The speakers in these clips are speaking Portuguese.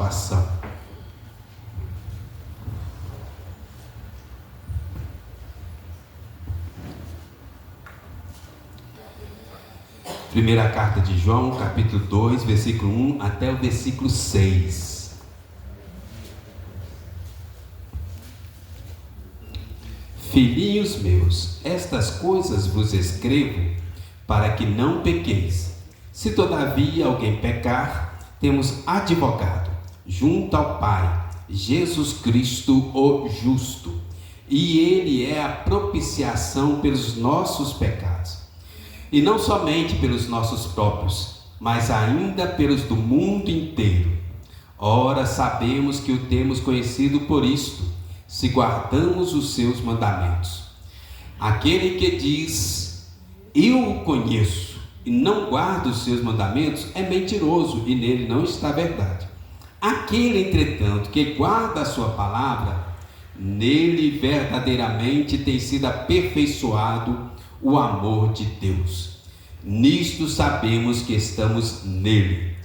salvação. Primeira carta de João, capítulo 2, versículo 1 até o versículo 6. Filhinhos meus, estas coisas vos escrevo para que não pequeis. Se todavia alguém pecar, temos advogado junto ao Pai, Jesus Cristo o justo, e ele é a propiciação pelos nossos pecados, e não somente pelos nossos próprios, mas ainda pelos do mundo inteiro. Ora, sabemos que o temos conhecido por isto, se guardamos os seus mandamentos. Aquele que diz, eu o conheço, e não guarda os seus mandamentos, é mentiroso, e nele não está a verdade. Aquele, entretanto, que guarda a sua palavra, nele verdadeiramente tem sido aperfeiçoado o amor de Deus. Nisto sabemos que estamos nele.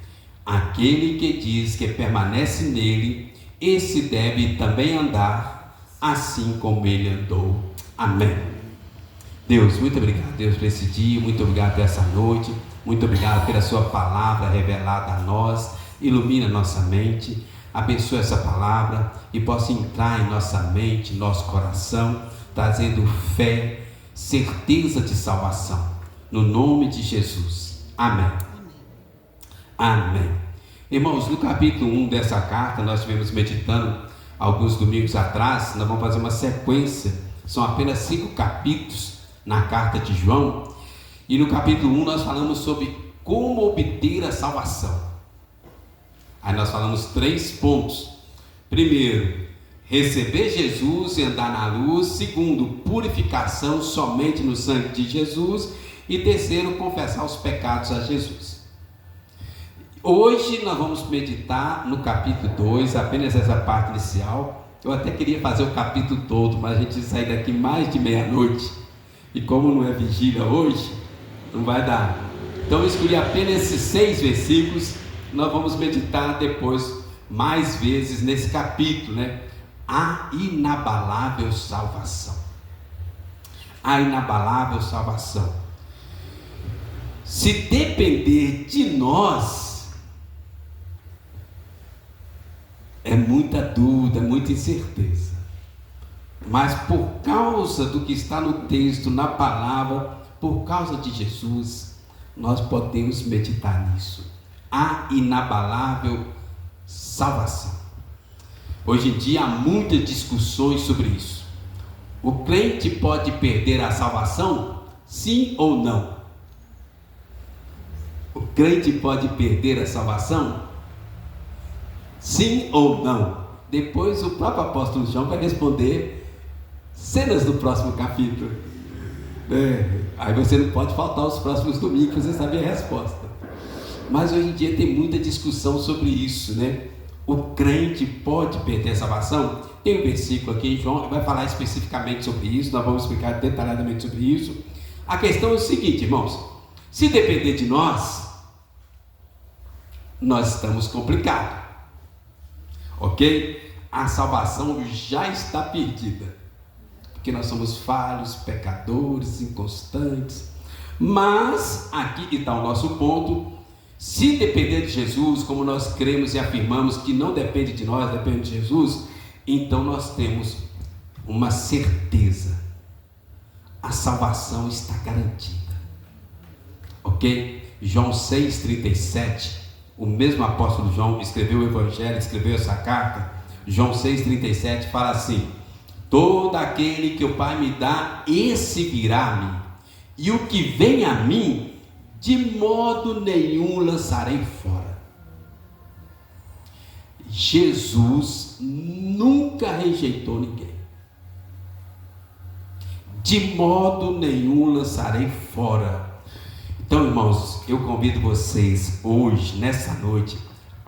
Aquele que diz que permanece nele, esse deve também andar assim como ele andou. Amém. Deus, muito obrigado, Deus, por esse dia, muito obrigado por essa noite, muito obrigado pela sua palavra revelada a nós. Ilumina nossa mente, abençoa essa palavra e possa entrar em nossa mente, nosso coração, trazendo fé, certeza de salvação, no nome de Jesus. Amém. Amém. Irmãos, no capítulo 1 dessa carta, nós estivemos meditando alguns domingos atrás. Nós vamos fazer uma sequência, são apenas 5 capítulos na carta de João, e no capítulo 1 nós falamos sobre como obter a salvação. Aí nós falamos 3 pontos. Primeiro, receber Jesus e andar na luz. Segundo, purificação somente no sangue de Jesus. E terceiro, confessar os pecados a Jesus. Hoje nós vamos meditar no capítulo 2, apenas essa parte inicial. Eu até queria fazer o capítulo todo, mas a gente sai daqui mais de meia-noite, e como não é vigília hoje, não vai dar. Então eu escolhi apenas esses 6 versículos. Nós vamos meditar depois mais vezes nesse capítulo, né? A inabalável salvação. A inabalável salvação. Se depender de nós, é muita dúvida, muita incerteza. Mas por causa do que está no texto, na palavra, por causa de Jesus, nós podemos meditar nisso. A inabalável salvação. Hoje em dia há muitas discussões sobre isso. O crente pode perder a salvação? Sim ou não? O crente pode perder a salvação? Sim ou não? Depois o próprio apóstolo João vai responder cenas do próximo capítulo. Aí você não pode faltar os próximos domingos para você saber a resposta. Mas hoje em dia tem muita discussão sobre isso, né? O crente pode perder a salvação? Tem um versículo aqui, João vai falar especificamente sobre isso. Nós vamos explicar detalhadamente sobre isso. A questão é o seguinte, irmãos: se depender de nós, nós estamos complicados, ok? A salvação já está perdida, porque nós somos falhos, pecadores, inconstantes. Mas aqui está o nosso ponto. Se depender de Jesus, como nós cremos e afirmamos que não depende de nós, depende de Jesus, então nós temos uma certeza: a salvação está garantida, ok? João 6,37, o mesmo apóstolo João escreveu o Evangelho, escreveu essa carta. João 6,37 fala assim: todo aquele que o Pai me dá, esse virá a mim, e o que vem a mim, de modo nenhum lançarei fora. Jesus nunca rejeitou ninguém. De modo nenhum lançarei fora. Então, irmãos, eu convido vocês hoje, nessa noite,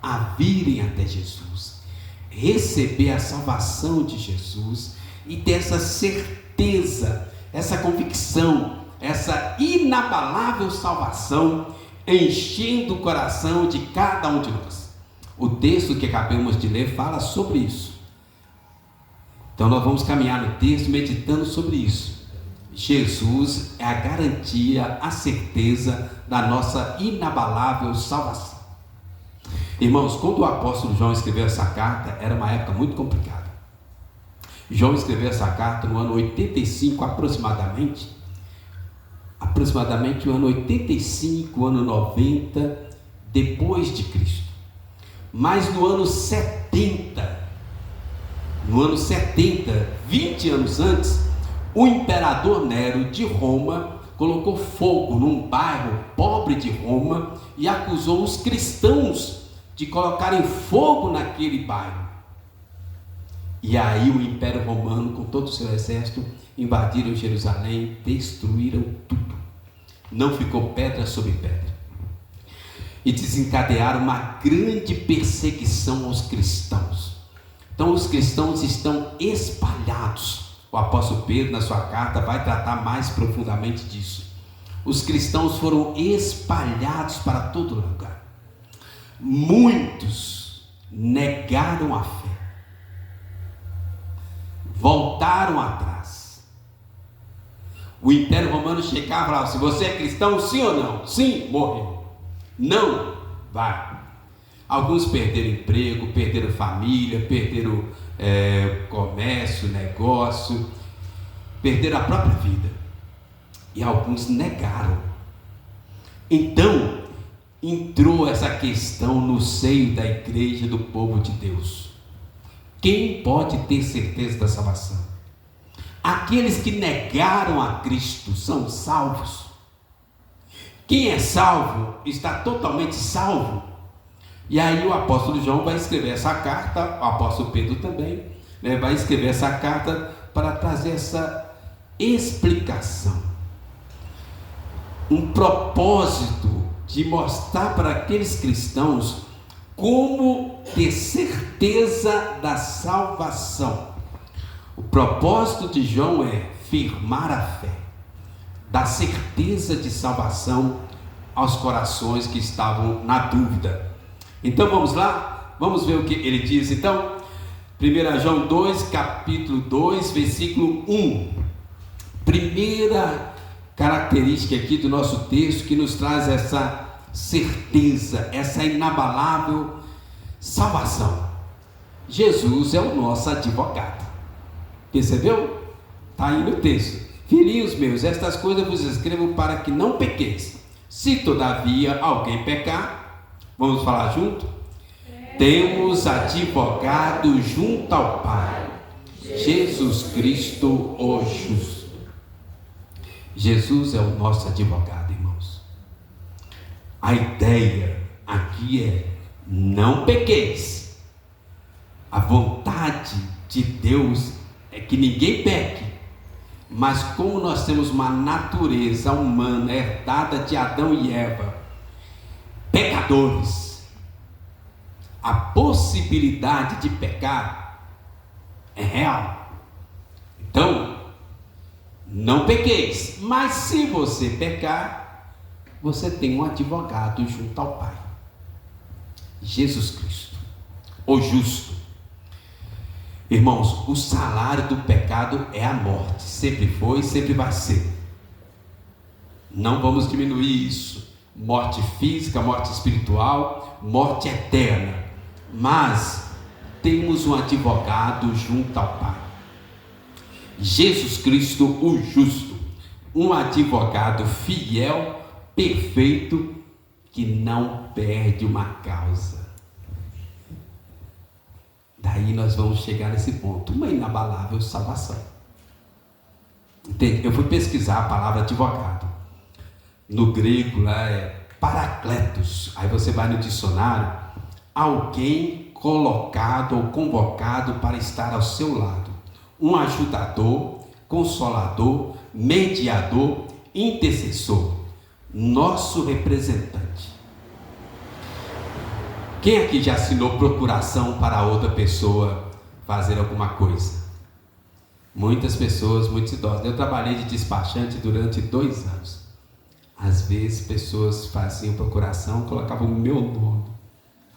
a virem até Jesus, receber a salvação de Jesus e ter essa certeza, essa convicção, essa inabalável salvação enchendo o coração de cada um de nós. O texto que acabamos de ler fala sobre isso. Então nós vamos caminhar no texto meditando sobre isso. Jesus é a garantia, a certeza da nossa inabalável salvação. Irmãos, quando o apóstolo João escreveu essa carta, era uma época muito complicada. João escreveu essa carta no ano 85 aproximadamente o ano 85, ano 90 depois de Cristo. Mas no ano 70, 20 anos antes, o imperador Nero de Roma colocou fogo num bairro pobre de Roma e acusou os cristãos de colocarem fogo naquele bairro. E aí o Império Romano, com todo o seu exército, invadiram Jerusalém, destruíram tudo. Não ficou pedra sobre pedra. E desencadearam uma grande perseguição aos cristãos. Então os cristãos estão espalhados. O apóstolo Pedro, na sua carta, vai tratar mais profundamente disso. Os cristãos foram espalhados para todo lugar. Muitos negaram a fé, voltaram atrás. O Império Romano chegava e falava: se você é cristão, sim ou não? Sim, morreu. Não, vai. Alguns perderam emprego, perderam família, perderam comércio, negócio, perderam a própria vida. E alguns negaram. Então entrou essa questão no seio da igreja do povo de Deus: quem pode ter certeza da salvação? Aqueles que negaram a Cristo são salvos? Quem é salvo está totalmente salvo? E aí o apóstolo João vai escrever essa carta, o apóstolo Pedro também, vai escrever essa carta para trazer essa explicação, um propósito de mostrar para aqueles cristãos como ter certeza da salvação. O propósito de João é firmar a fé, dar certeza de salvação aos corações que estavam na dúvida. Então vamos lá, vamos ver o que ele diz. Então, 1 João 2, capítulo 2, versículo 1. Primeira característica aqui do nosso texto que nos traz essa certeza, essa inabalável salvação. Jesus é o nosso advogado. Percebeu? Está aí no texto: filhinhos meus, estas coisas vos escrevo para que não pequeis. Se todavia alguém pecar, vamos falar junto? Temos advogado junto ao Pai, Jesus Cristo o justo. Jesus é o nosso advogado, irmãos. A ideia aqui é: não pequeis. A vontade de Deus é que ninguém peque, mas como nós temos uma natureza humana herdada de Adão e Eva, pecadores, a possibilidade de pecar é real. Então, não pequeis, mas se você pecar, você tem um advogado junto ao Pai, Jesus Cristo, o justo. Irmãos, o salário do pecado é a morte, sempre foi e sempre vai ser. Não vamos diminuir isso: morte física, morte espiritual, morte eterna. Mas temos um advogado junto ao Pai, Jesus Cristo o justo, um advogado fiel, perfeito, que não perde uma causa. Daí nós vamos chegar nesse ponto: uma inabalável salvação. Entende? Eu fui pesquisar a palavra advogado. No grego lá é parakletos. Aí você vai no dicionário: alguém colocado ou convocado para estar ao seu lado, um ajudador, consolador, mediador, intercessor, nosso representante. Quem aqui já assinou procuração para outra pessoa fazer alguma coisa? Muitas pessoas, muitos idosos. Eu trabalhei de despachante durante 2 anos. Às vezes pessoas faziam procuração, colocavam o meu nome.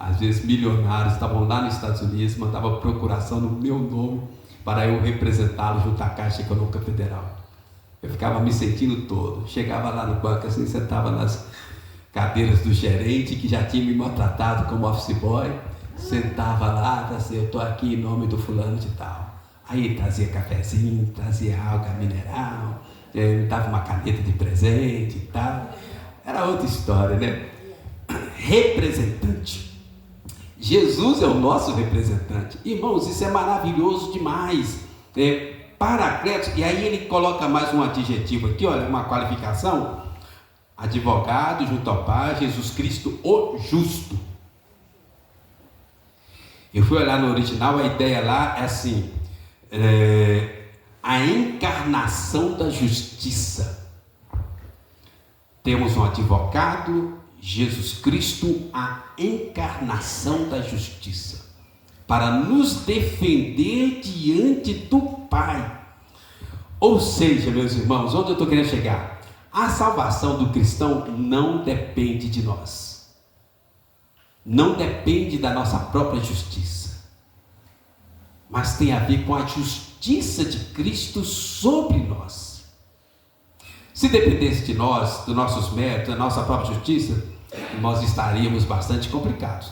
Às vezes milionários estavam lá nos Estados Unidos, mandavam procuração no meu nome para eu representá-lo junto à Caixa Econômica Federal. Eu ficava me sentindo todo. Chegava lá no banco assim, sentava nas cadeiras do gerente que já tinha me maltratado como office boy. Sentava lá, assim, eu estou aqui em nome do fulano de tal. Aí trazia cafezinho, trazia água mineral, me dava uma caneta de presente e tal. Era outra história, né? Representante. Jesus é o nosso representante. Irmãos, isso é maravilhoso demais. Paracletos, e aí ele coloca mais um adjetivo aqui, olha, uma qualificação. Advogado junto ao Pai, Jesus Cristo, o justo. Eu fui olhar no original, a ideia lá é assim, a encarnação da justiça. Temos um advogado, Jesus Cristo, a encarnação da justiça, para nos defender diante do Pai. Ou seja, meus irmãos, onde eu estou querendo chegar? A salvação do cristão não depende de nós. Não depende da nossa própria justiça, mas tem a ver com a justiça de Cristo sobre nós. Se dependesse de nós, dos nossos méritos, da nossa própria justiça, nós estaríamos bastante complicados,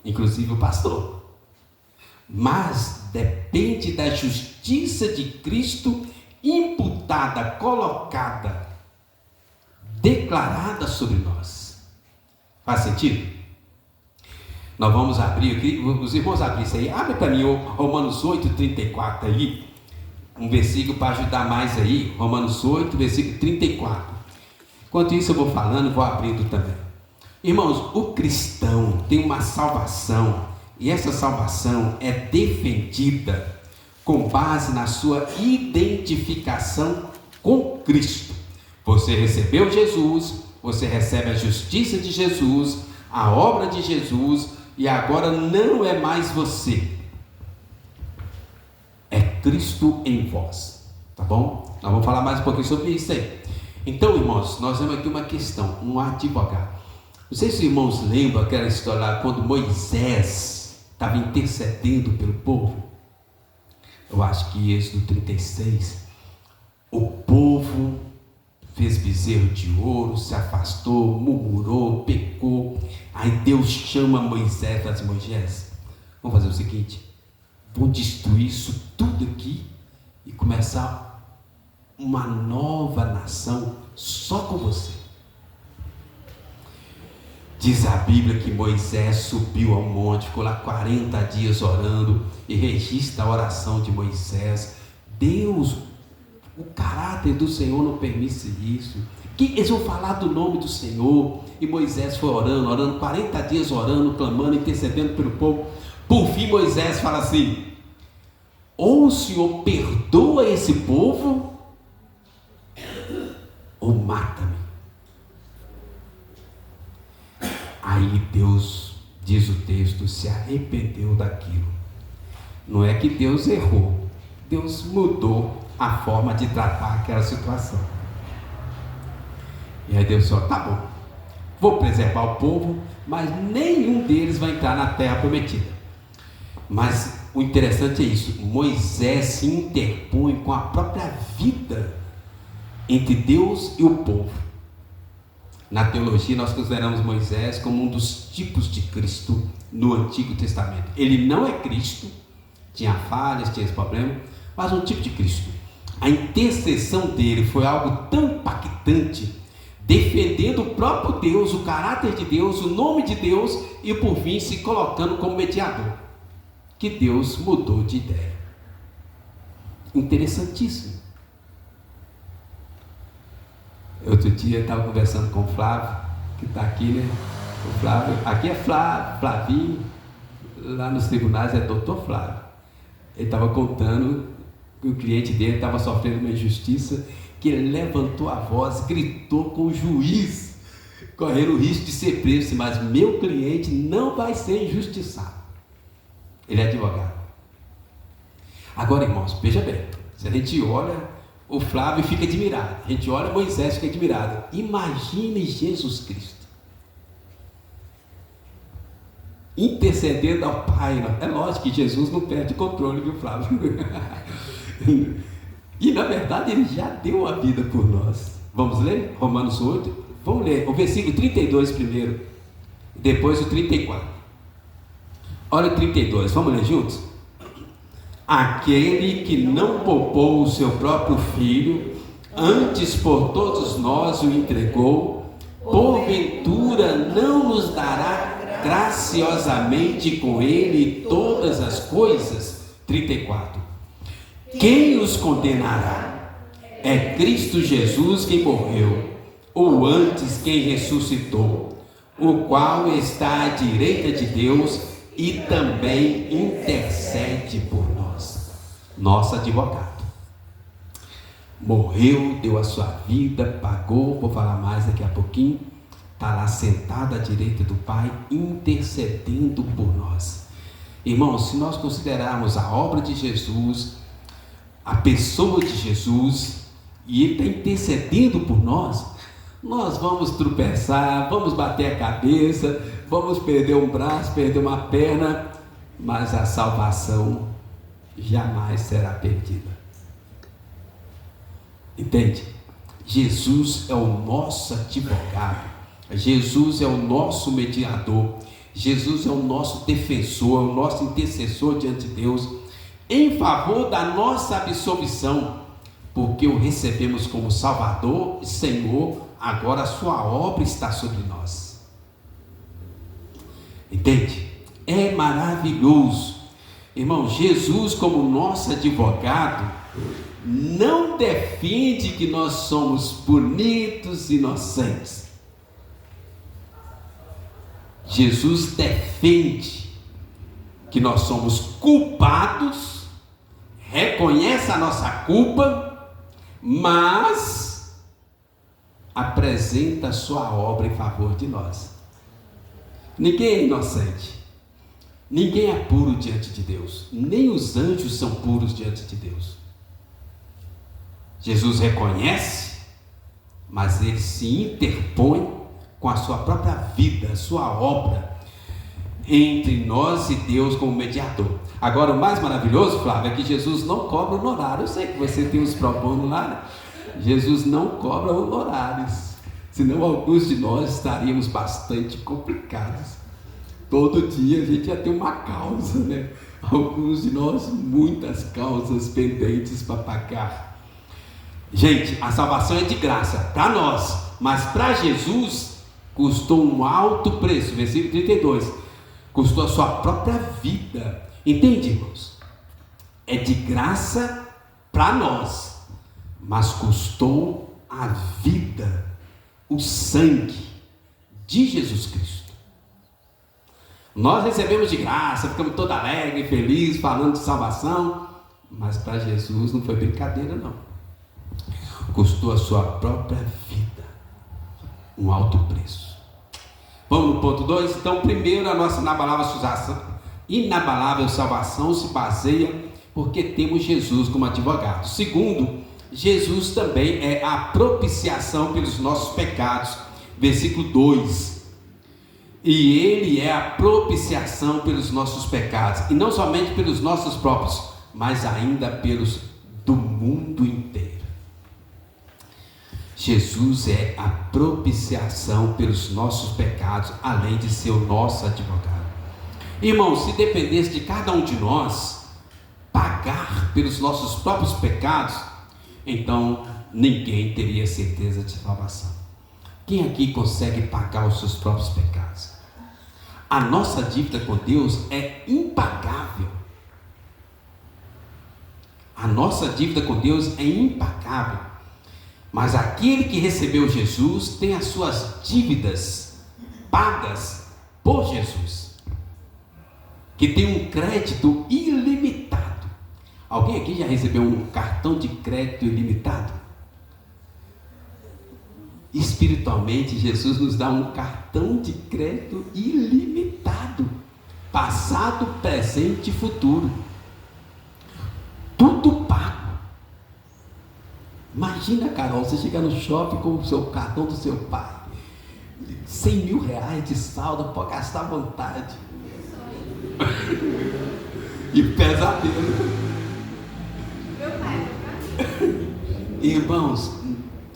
inclusive o pastor. Mas depende da justiça de Cristo imputada, colocada, declarada sobre nós. Faz sentido? Nós vamos abrir aqui, os irmãos abrem isso aí, abre para mim Romanos 8, 34 aí, um versículo para ajudar mais aí, Romanos 8, versículo 34. Enquanto isso eu vou falando, vou abrindo também. Irmãos, o cristão tem uma salvação, e essa salvação é defendida com base na sua identificação com Cristo. Você recebeu Jesus, você recebe a justiça de Jesus, a obra de Jesus, e agora não é mais você, é Cristo em vós, tá bom? Nós vamos falar mais um pouquinho sobre isso aí. Então, irmãos, nós temos aqui uma questão, um advogado. Não sei se os irmãos lembram aquela história lá, quando Moisés estava intercedendo pelo povo. Eu acho que Êxodo 36, o povo fez bezerro de ouro, se afastou, murmurou, pecou. Aí Deus chama Moisés e fala assim: Moisés, vamos fazer o seguinte, vou destruir isso tudo aqui e começar uma nova nação só com você. Diz a Bíblia que Moisés subiu ao monte, ficou lá 40 dias orando, e registra a oração de Moisés. Deus, o caráter do Senhor não permite isso, que eles vão falar do nome do Senhor. E Moisés foi orando 40 dias orando, clamando, intercedendo pelo povo. Por fim Moisés fala assim: ou o Senhor perdoa esse povo, ou mata-me. Aí Deus, diz o texto, se arrependeu daquilo. Não é que Deus errou, Deus mudou a forma de tratar aquela situação. E aí Deus falou: tá bom, vou preservar o povo, mas nenhum deles vai entrar na terra prometida. Mas o interessante é isso, Moisés se interpõe com a própria vida entre Deus e o povo. Na teologia nós consideramos Moisés como um dos tipos de Cristo no Antigo Testamento. Ele não é Cristo, tinha falhas, tinha esse problema, mas um tipo de Cristo. A intercessão dele foi algo tão impactante, defendendo o próprio Deus, o caráter de Deus, o nome de Deus, e por fim se colocando como mediador, que Deus mudou de ideia. Interessantíssimo. Outro dia eu estava conversando com o Flávio, que está aqui, né? O Flávio, aqui é Flávio, Flavinho, lá nos tribunais é Dr. Flávio. Ele estava contando que o cliente dele estava sofrendo uma injustiça, que ele levantou a voz, gritou com o juiz, correndo o risco de ser preso, mas meu cliente não vai ser injustiçado. Ele é advogado. Agora, irmãos, veja bem, se a gente olha o Flávio, fica admirado, a gente olha Moisés, fica admirado. Imagine Jesus Cristo. intercedendo ao Pai. É lógico que Jesus não perde controle, viu, Flávio? E na verdade ele já deu a vida por nós. Vamos ler Romanos 8? Vamos ler o versículo 32 primeiro, depois o 34. Olha o 32, vamos ler juntos? Aquele que não poupou o seu próprio filho, antes por todos nós o entregou, porventura não nos dará graciosamente com ele todas as coisas? 34. Quem nos condenará? É Cristo Jesus quem morreu, ou antes quem ressuscitou, o qual está à direita de Deus e também intercede por nós. Nosso advogado morreu, deu a sua vida, pagou, vou falar mais daqui a pouquinho, está lá sentado à direita do Pai, intercedendo por nós. Irmãos, se nós considerarmos a obra de Jesus, a pessoa de Jesus, e Ele está intercedendo por nós, nós vamos tropeçar, vamos bater a cabeça, vamos perder um braço, perder uma perna, mas a salvação jamais será perdida. Entende? Jesus é o nosso advogado, Jesus é o nosso mediador, Jesus é o nosso defensor, é o nosso intercessor diante de Deus, em favor da nossa absolvição, porque o recebemos como Salvador e Senhor. Agora a sua obra está sobre nós. Entende? É maravilhoso. Irmão, Jesus como nosso advogado não defende que nós somos bonitos e inocentes. Jesus defende que nós somos culpados, reconhece a nossa culpa, mas apresenta a sua obra em favor de nós. Ninguém é inocente, ninguém é puro diante de Deus, nem os anjos são puros diante de Deus. Jesus reconhece, mas ele se interpõe com a sua própria vida, a sua obra entre nós e Deus como mediador. Agora, o mais maravilhoso, Flávio, é que Jesus não cobra honorário. Eu sei que você tem os pro bono lá, né? Jesus não cobra honorários, senão alguns de nós estaríamos bastante complicados. Todo dia a gente ia ter uma causa, né? Alguns de nós, muitas causas pendentes para pagar. Gente, a salvação é de graça para nós, mas para Jesus custou um alto preço. Versículo 32, custou a sua própria vida. Entende, irmãos? É de graça para nós, mas custou a vida, o sangue de Jesus Cristo. Nós recebemos de graça, ficamos todos alegres, felizes, falando de salvação, mas para Jesus não foi brincadeira não. Custou a sua própria vida, um alto preço. Vamos no ponto 2? Então, primeiro, a nossa inabalável salvação se baseia porque temos Jesus como advogado. Segundo, Jesus também é a propiciação pelos nossos pecados. Versículo 2. E Ele é a propiciação pelos nossos pecados, e não somente pelos nossos próprios, mas ainda pelos do mundo inteiro. Jesus é a propiciação pelos nossos pecados, além de ser o nosso advogado. Irmãos, se dependesse de cada um de nós pagar pelos nossos próprios pecados, então ninguém teria certeza de salvação. Quem aqui consegue pagar os seus próprios pecados? A nossa dívida com Deus é impagável. A nossa dívida com Deus é impagável. Mas aquele que recebeu Jesus tem as suas dívidas pagas por Jesus, que tem um crédito ilimitado. Alguém aqui já recebeu um cartão de crédito ilimitado? Espiritualmente, Jesus nos dá um cartão de crédito ilimitado, passado, presente e futuro, tudo pago. Imagina, Carol, você chegar no shopping com o seu cartão do seu pai, 100 mil reais de saldo, pode gastar à vontade. e pesadelo. Irmãos,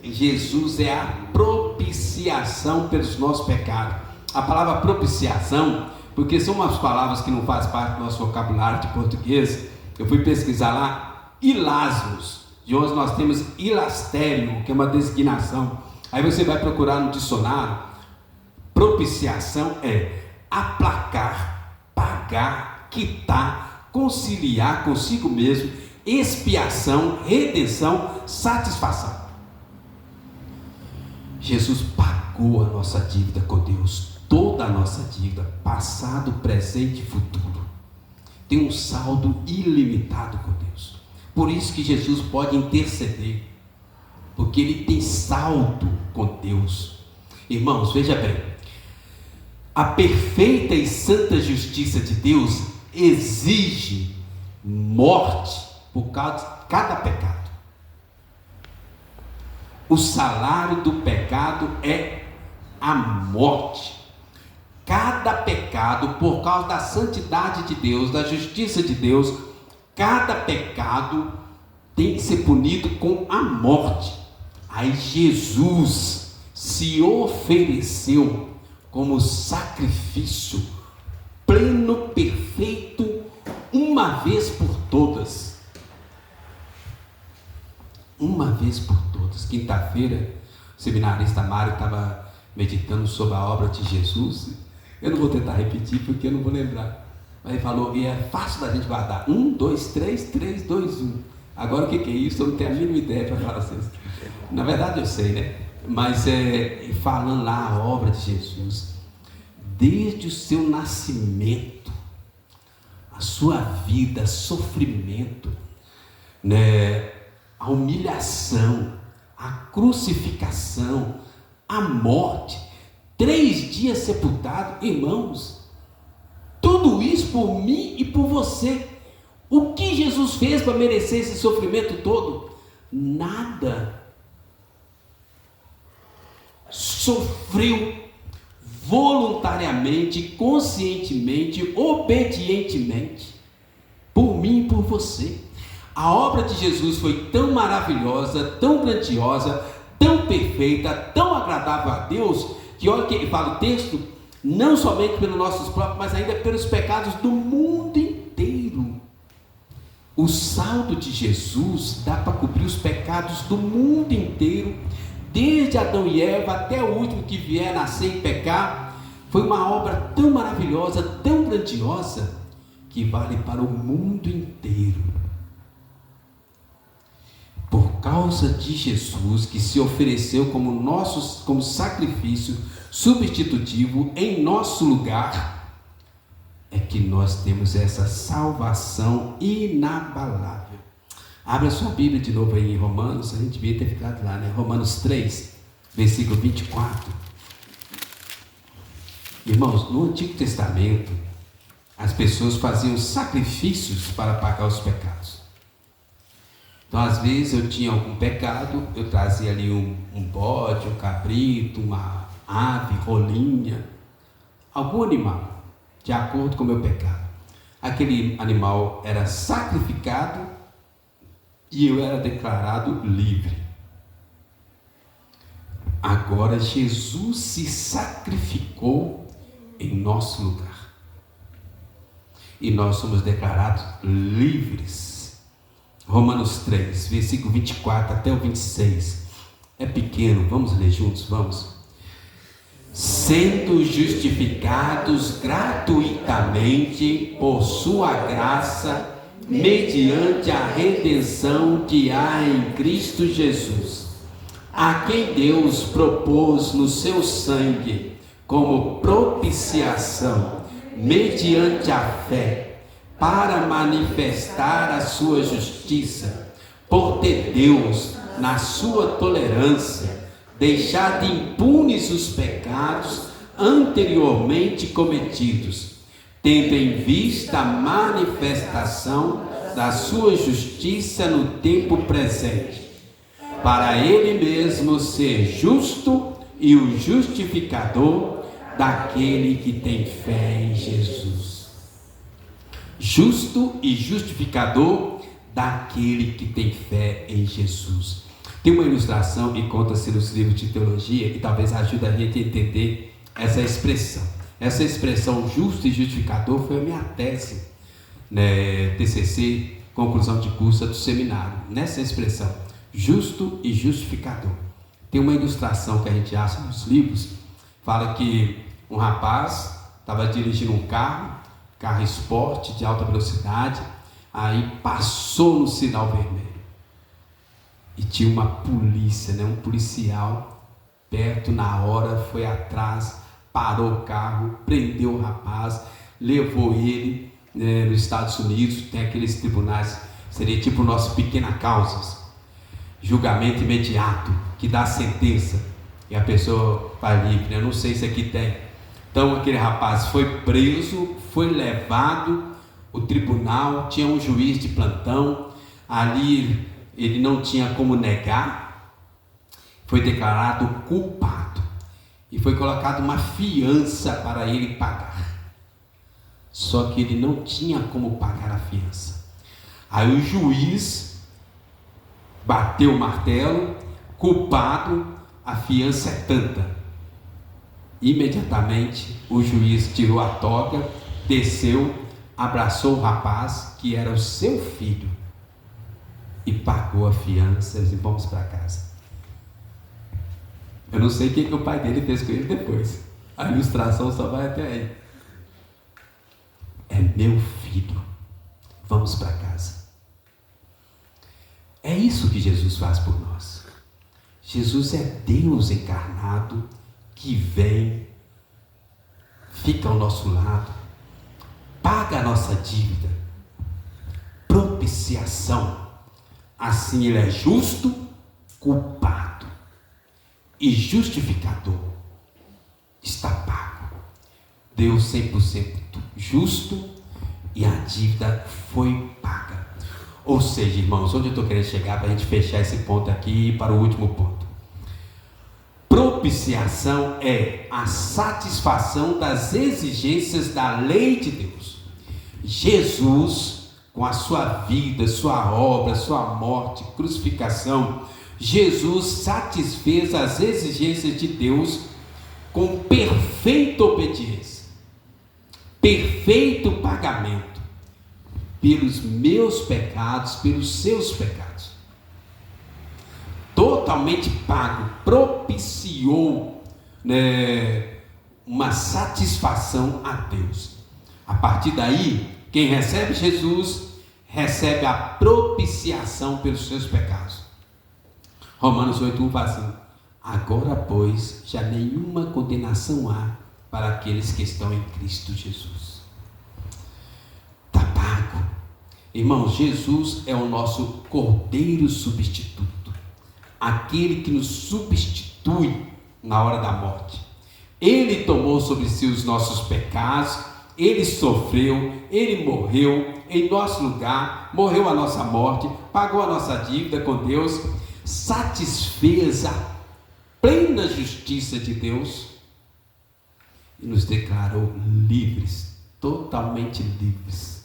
Jesus é a propiciação pelos nossos pecados. A palavra propiciação, porque são umas palavras que não fazem parte do nosso vocabulário de português. Eu fui pesquisar lá, ilasmos, de onde nós temos ilastério, que é uma designação. Aí você vai procurar no dicionário. Propiciação é aplacar, pagar, quitar, conciliar consigo mesmo, expiação, redenção, satisfação. Jesus pagou a nossa dívida com Deus, toda a nossa dívida, passado, presente e futuro. Tem um saldo ilimitado com Deus. Por isso que Jesus pode interceder, porque ele tem saldo com Deus. Irmãos, veja bem, a perfeita e santa justiça de Deus exige morte por causa de cada pecado. O salário do pecado é a morte. Cada pecado, por causa da santidade de Deus, da justiça de Deus, cada pecado tem que ser punido com a morte. Aí Jesus se ofereceu como sacrifício pleno, perfeito, uma vez por todas. Uma vez por todas. Quinta-feira, o seminarista Mário estava meditando sobre a obra de Jesus. Eu não vou tentar repetir porque eu não vou lembrar. Mas ele falou, e é fácil da gente guardar. 1, 2, 3, 3, 2, 1. Agora o que é isso? Eu não tenho a mínima ideia para falar assim. Na verdade eu sei, né? Mas falando lá a obra de Jesus, desde o seu nascimento, a sua vida, sofrimento, né? A humilhação, a crucificação, a morte, 3 dias sepultado, irmãos, tudo isso por mim e por você. O que Jesus fez para merecer esse sofrimento todo? Nada. Sofreu voluntariamente, conscientemente, obedientemente, por mim e por você. A obra de Jesus foi tão maravilhosa, tão grandiosa, tão perfeita, tão agradável a Deus, que olha que ele fala o texto, não somente pelos nossos próprios, mas ainda pelos pecados do mundo inteiro. O saldo de Jesus dá para cobrir os pecados do mundo inteiro, desde Adão e Eva até o último que vier nascer e pecar. Foi uma obra tão maravilhosa, tão grandiosa, que vale para o mundo inteiro. Por causa de Jesus, que se ofereceu como sacrifício substitutivo em nosso lugar, é que nós temos essa salvação inabalável. Abra sua Bíblia de novo aí em Romanos, a gente devia ter ficado lá, né? Romanos 3, versículo 24. Irmãos, no Antigo Testamento, as pessoas faziam sacrifícios para pagar os pecados. Então, às vezes eu tinha algum pecado, eu trazia ali um bode, um cabrito, uma ave, rolinha, algum animal, de acordo com o meu pecado. Aquele animal era sacrificado e eu era declarado livre. Agora Jesus se sacrificou em nosso lugar e nós somos declarados livres. Romanos 3, versículo 24 até o 26, é pequeno, vamos ler juntos, vamos. Sendo justificados gratuitamente por sua graça, mediante a redenção que há em Cristo Jesus, a quem Deus propôs no seu sangue como propiciação, mediante a fé, para manifestar a sua justiça, por ter Deus, na sua tolerância, deixado impunes os pecados anteriormente cometidos, tendo em vista a manifestação da sua justiça no tempo presente, para ele mesmo ser justo e o justificador daquele que tem fé em Jesus. justo e justificador daquele que tem fé em Jesus. Tem uma ilustração que conta-se nos livros de teologia e talvez ajude a gente a entender essa expressão. Essa expressão justo e justificador foi a minha tese, TCC, conclusão de curso do seminário. Nessa expressão, justo e justificador. Tem uma ilustração que a gente acha nos livros, fala que um rapaz estava dirigindo um carro esporte de alta velocidade, aí passou no sinal vermelho. E tinha uma polícia, um policial perto na hora, foi atrás, parou o carro, prendeu o rapaz, levou ele, nos Estados Unidos, tem aqueles tribunais, seria tipo o nosso pequena causas, julgamento imediato, que dá a sentença, e a pessoa vai livre, eu não sei se aqui tem. Então aquele rapaz foi preso, foi levado ao tribunal, tinha um juiz de plantão, ali ele não tinha como negar, foi declarado culpado, e foi colocada uma fiança para ele pagar, só que ele não tinha como pagar a fiança. Aí o juiz bateu o martelo, culpado, a fiança é tanta. Imediatamente o juiz tirou a toga, desceu, abraçou o rapaz, que era o seu filho, e pagou a fiança, e vamos para casa. Eu não sei o que o pai dele fez com ele depois, a ilustração só vai até aí. É meu filho, vamos para casa. É isso que Jesus faz por nós. Jesus é Deus encarnado, que vem, fica ao nosso lado, paga a nossa dívida, propiciação. Assim ele é justo, culpado e justificador. Está pago. Deus 100% justo e a dívida foi paga. Ou seja, irmãos, onde eu estou querendo chegar para a gente fechar esse ponto aqui e ir para o último ponto. Propiciação é a satisfação das exigências da lei de Deus. Jesus, com a sua vida, sua obra, sua morte, crucificação, Jesus satisfez as exigências de Deus com perfeita obediência, perfeito pagamento pelos meus pecados, pelos seus pecados. Totalmente pago, propiciou uma satisfação a Deus. A partir daí, quem recebe Jesus, recebe a propiciação pelos seus pecados. Romanos 8:1 fala assim: agora, pois, já nenhuma condenação há para aqueles que estão em Cristo Jesus. Está pago. Irmãos, Jesus é o nosso Cordeiro substituto, aquele que nos substitui na hora da morte. Ele tomou sobre si os nossos pecados, ele sofreu, ele morreu em nosso lugar, morreu a nossa morte, pagou a nossa dívida com Deus, satisfez a plena justiça de Deus e nos declarou livres, totalmente livres.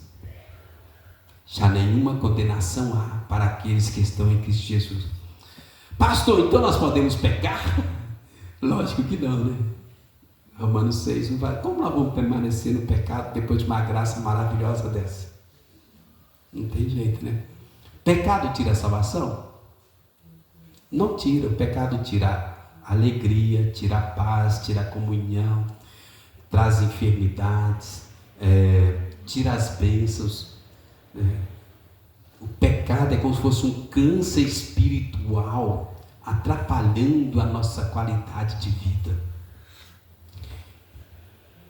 Já nenhuma condenação há para aqueles que estão em Cristo Jesus. Pastor, então nós podemos pecar? Lógico que não, né? Romanos 6 não vai. Como nós vamos permanecer no pecado depois de uma graça maravilhosa dessa? Não tem jeito, né? Pecado tira a salvação? Não tira. O pecado tira a alegria, tira a paz, tira a comunhão, traz enfermidades, tira as bênçãos. O pecado é como se fosse um câncer espiritual, atrapalhando a nossa qualidade de vida.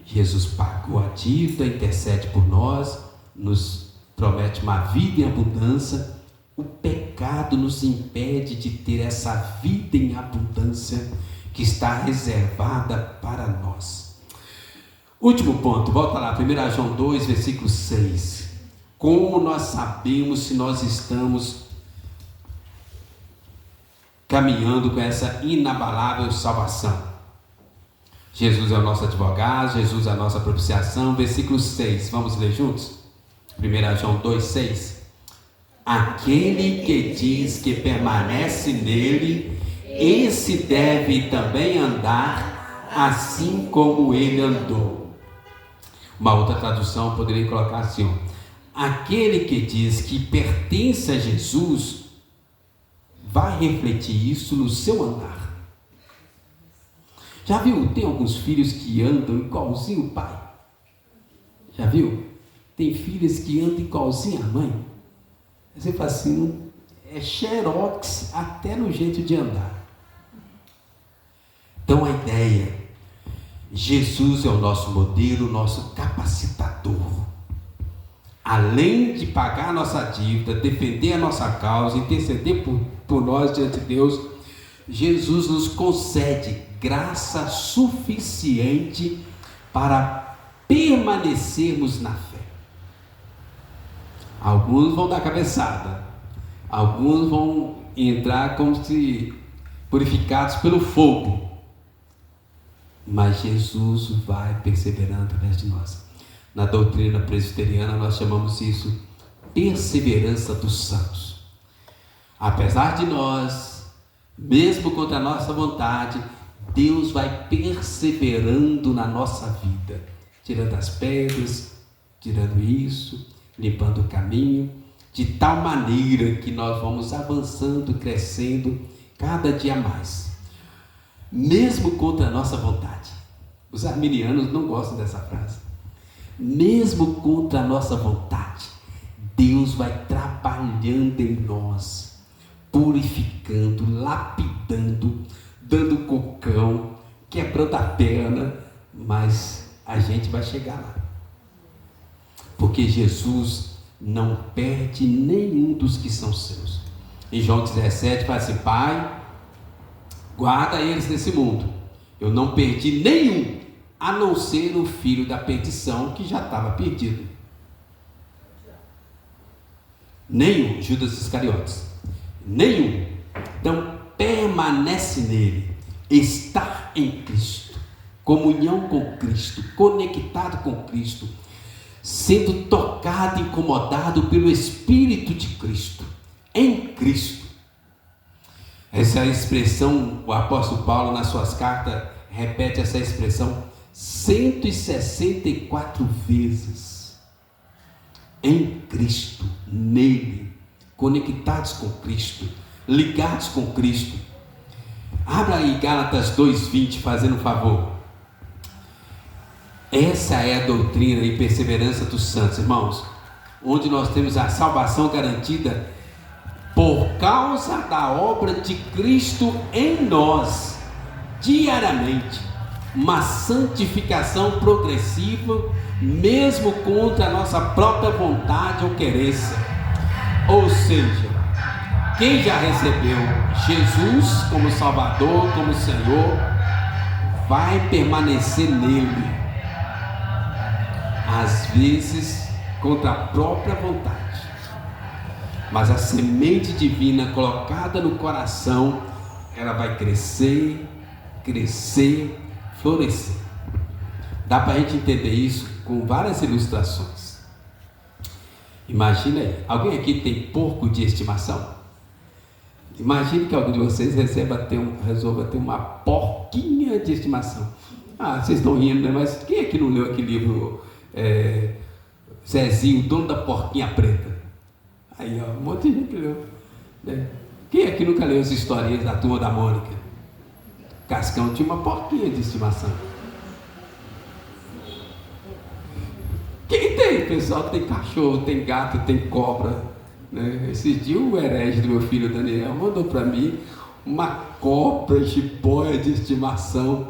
Jesus pagou a dívida, intercede por nós, nos promete uma vida em abundância. O pecado nos impede de ter essa vida em abundância que está reservada para nós. Último ponto, volta lá, 1 João 2, versículo 6. Como nós sabemos se nós estamos caminhando com essa inabalável salvação? Jesus é o nosso advogado, Jesus é a nossa propiciação. Versículo 6, vamos ler juntos? 1 João 2,6. Aquele que diz que permanece nele, esse deve também andar assim como ele andou. Uma outra tradução poderia colocar assim, aquele que diz que pertence a Jesus, vai refletir isso no seu andar. Já viu? Tem alguns filhos que andam igualzinho o pai. Já viu? Tem filhos que andam igualzinho a mãe. Você fala assim, é xerox até no jeito de andar. Então a ideia, Jesus é o nosso modelo, o nosso capacitador. Além de pagar a nossa dívida, defender a nossa causa, interceder por nós diante de Deus, Jesus nos concede graça suficiente para permanecermos na fé. Alguns vão dar cabeçada, alguns vão entrar como se purificados pelo fogo, mas Jesus vai perseverando através de nós. Na doutrina presbiteriana nós chamamos isso perseverança dos santos. Apesar de nós, mesmo contra a nossa vontade, Deus vai perseverando na nossa vida, tirando as pedras, tirando isso, limpando o caminho, de tal maneira que nós vamos avançando, crescendo cada dia mais, mesmo contra a nossa vontade. Os arminianos não gostam dessa frase. Mesmo contra a nossa vontade, Deus vai trabalhando em nós, purificando, lapidando, dando cocão, quebrando a perna, mas a gente vai chegar lá, porque Jesus não perde nenhum dos que são seus. Em João 17 fala assim, Pai, guarda eles nesse mundo, eu não perdi nenhum, a não ser o filho da perdição, que já estava perdido. Nenhum, Judas Iscariotes, nenhum. Então permanece nele, estar em Cristo, comunhão com Cristo, conectado com Cristo, sendo tocado, incomodado pelo Espírito de Cristo, em Cristo. Essa é a expressão, o apóstolo Paulo nas suas cartas repete essa expressão 164 vezes. Em Cristo, nele, conectados com Cristo, ligados com Cristo. Abra aí Gálatas 2:20, fazendo um favor. Essa é a doutrina e perseverança dos santos, irmãos, onde nós temos a salvação garantida por causa da obra de Cristo em nós, diariamente, uma santificação progressiva, mesmo contra a nossa própria vontade ou querência. Ou seja, quem já recebeu Jesus como Salvador, como Senhor, vai permanecer nele, às vezes contra a própria vontade, mas a semente divina colocada no coração, ela vai crescer, florescer. Dá para a gente entender isso com várias ilustrações. Imagina aí, alguém aqui tem porco de estimação? Imagine que algum de vocês resolva ter uma porquinha de estimação. Vocês estão rindo, né? Mas quem é que não leu aquele livro Zezinho, dono da porquinha preta? Aí, um monte de gente leu, né? Quem é que nunca leu as historinhas da Turma da Mônica? Cascão tinha uma porquinha de estimação. Quem tem? Pessoal que tem cachorro, tem gato, tem cobra, né? Esses dias o herege do meu filho Daniel mandou para mim uma cobra jiboia de estimação.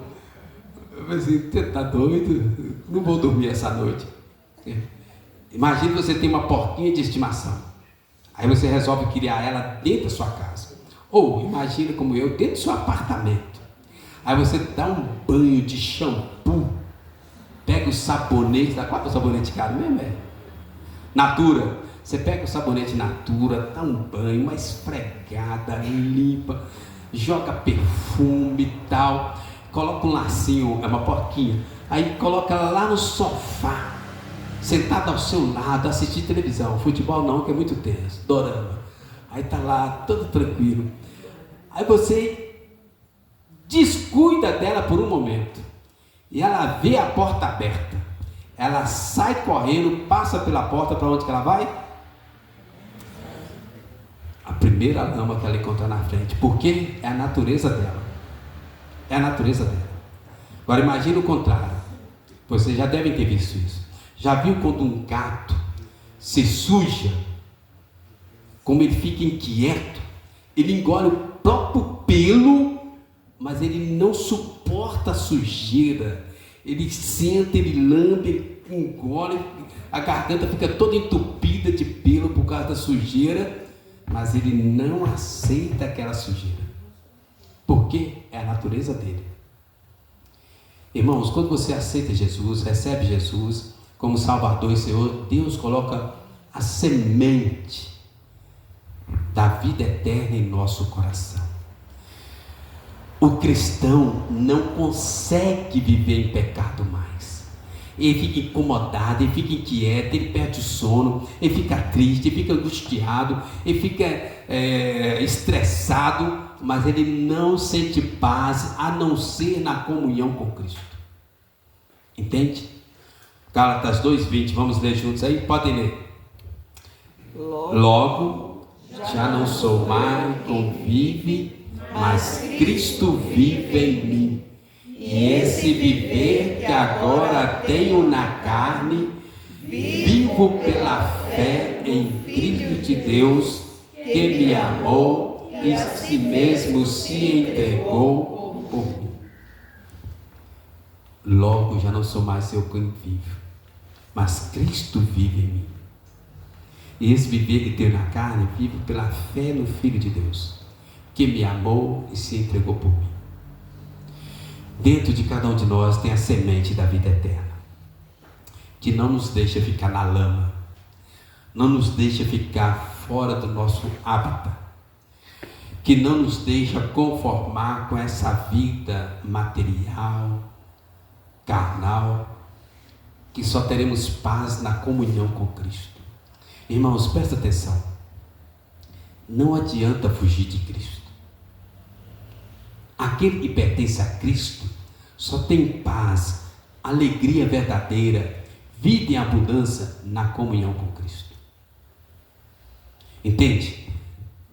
Eu falei assim, você tá doido? Não vou dormir essa noite. Imagina você tem uma porquinha de estimação, aí você resolve criar ela dentro da sua casa, ou imagina como eu, dentro do seu apartamento. Aí você dá um banho de shampoo, pega o sabonete, qual é o sabonete caro mesmo? Natura. Você pega o sabonete Natura, dá um banho, uma esfregada, limpa, joga perfume e tal, coloca um lacinho, é uma porquinha, aí coloca ela lá no sofá, sentado ao seu lado, assistir televisão, futebol não, que é muito tenso, dorama. Aí está lá, todo tranquilo. Aí você descuida dela por um momento. E ela vê a porta aberta. Ela sai correndo, passa pela porta, para onde que ela vai? A primeira lama que ela encontra na frente. Porque é a natureza dela. É a natureza dela. Agora imagine o contrário. Vocês já devem ter visto isso. Já viu quando um gato se suja? Como ele fica inquieto? Ele engole o próprio pelo, mas ele não suporta a sujeira. Ele senta, ele lambe, ele engole, a garganta fica toda entupida de pelo por causa da sujeira, mas ele não aceita aquela sujeira. Porque é a natureza dele. Irmãos, quando você aceita Jesus, recebe Jesus como Salvador e Senhor, Deus coloca a semente da vida eterna em nosso coração. O cristão não consegue viver em pecado mais. Ele fica incomodado, ele fica inquieto, ele perde o sono, ele fica triste, ele fica angustiado, ele fica estressado, mas ele não sente paz a não ser na comunhão com Cristo. Entende? Gálatas 2:20, vamos ler juntos aí? Podem ler. Logo já não sou mais quem vive, mas Cristo vive em mim. E esse viver que agora tenho na carne, vivo pela fé em Cristo de Deus, que me amou e a si mesmo se entregou por mim. Logo já não sou mais eu quem vivo, mas Cristo vive em mim. E esse viver que tenho na carne, vivo pela fé no Filho de Deus, que me amou e se entregou por mim. Dentro de cada um de nós tem a semente da vida eterna, que não nos deixa ficar na lama, não nos deixa ficar fora do nosso hábitat, que não nos deixa conformar com essa vida material, carnal, que só teremos paz na comunhão com Cristo. Irmãos, presta atenção, não adianta fugir de Cristo. Aquele que pertence a Cristo só tem paz, alegria verdadeira, vida em abundância na comunhão com Cristo. Entende?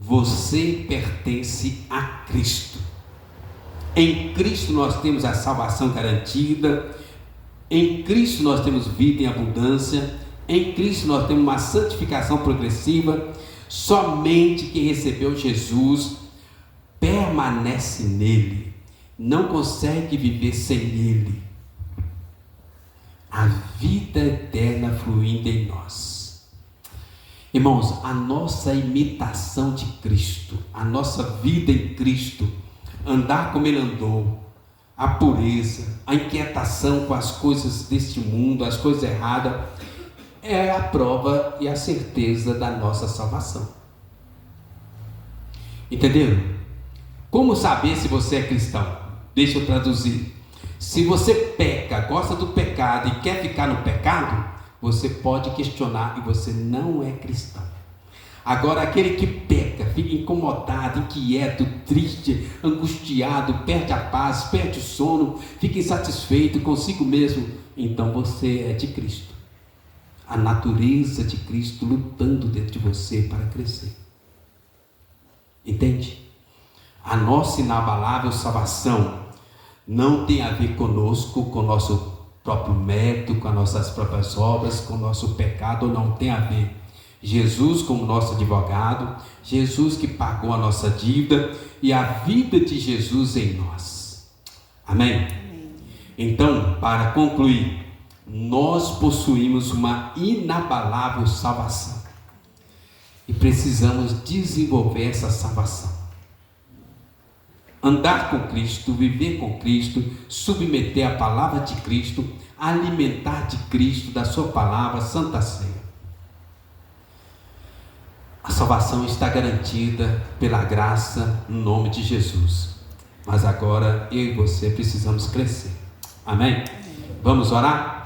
Você pertence a Cristo. Em Cristo nós temos a salvação garantida. Em Cristo nós temos vida em abundância. Em Cristo nós temos uma santificação progressiva. Somente quem recebeu Jesus permanece nele, não consegue viver sem ele. A vida eterna fluindo em nós. Irmãos, a nossa imitação de Cristo, a nossa vida em Cristo, andar como ele andou, a pureza, a inquietação com as coisas deste mundo, as coisas erradas, é a prova e a certeza da nossa salvação. Entenderam? Como saber se você é cristão? Deixa eu traduzir. Se você peca, gosta do pecado e quer ficar no pecado, você pode questionar e você não é cristão. Agora, aquele que peca, fica incomodado, inquieto, triste, angustiado, perde a paz, perde o sono, fica insatisfeito consigo mesmo, então você é de Cristo. A natureza de Cristo lutando dentro de você para crescer. Entende? A nossa inabalável salvação não tem a ver conosco, com o nosso próprio mérito, com as nossas próprias obras, com o nosso pecado, não tem a ver. Jesus como nosso advogado, Jesus que pagou a nossa dívida e a vida de Jesus em nós. Amém? Amém. Então, para concluir, nós possuímos uma inabalável salvação e precisamos desenvolver essa salvação. Andar com Cristo, viver com Cristo, submeter a palavra de Cristo, alimentar de Cristo, da sua palavra, Santa Ceia. A salvação está garantida pela graça no nome de Jesus. Mas agora eu e você precisamos crescer. Amém? Vamos orar?